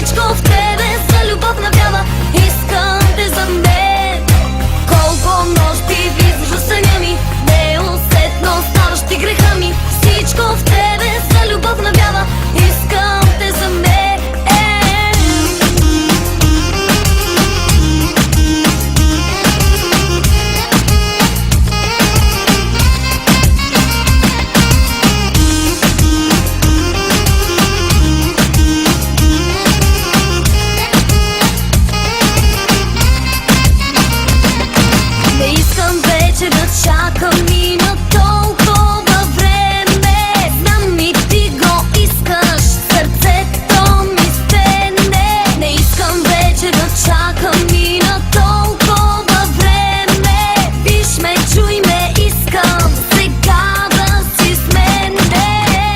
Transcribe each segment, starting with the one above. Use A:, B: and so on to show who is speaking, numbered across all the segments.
A: Всичко в тебе за любов навява. Искам те за мен. Колко нощи виждаш в съня ми, неусетно ставаш ти греха ми. Всичко в тебе за любов навява. Искам те за мен. Чакам и на толкова време. Знам и ти го искаш, сърцето ми стене. Не искам вече да чакам и на толкова време. Виж ме, чуй ме, искам сега да си с мене.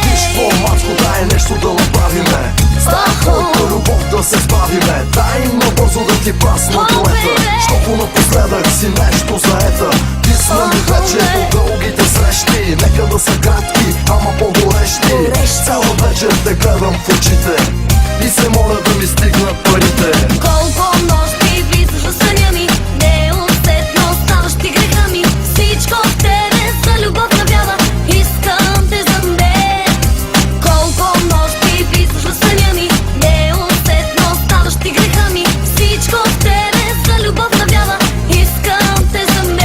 B: Виж по-мачко, дай нещо да направиме. С твоята любов да се справиме. Дай набързо да ти прасна дуета, щото напоследък си нещо заета. Писна ми вече по дългите срещи, нека да са кратки, ама по-горещи. Цяла вечер те гледам в очите и се моля да ми стигнат парите.
A: Колко нощи виждаш в съня ми, неусетно ставаш ти греха ми. Всичко в тебе за любов навява. Искам те за мен. Колко нощи виждаш в съня ми, неусетно ставаш ти греха ми. Всичко в тебе за любов навява. Искам те за мен.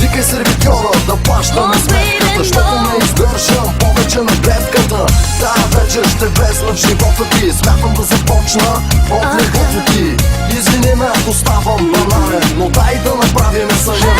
B: Викай сервитьора да плащаме сметката, защото не издържам повече на гледката. Тая вечер ще влезна в живота ти, смятам да започна от леглото ти. Извини ме ако ставам банален, но дай да направим съня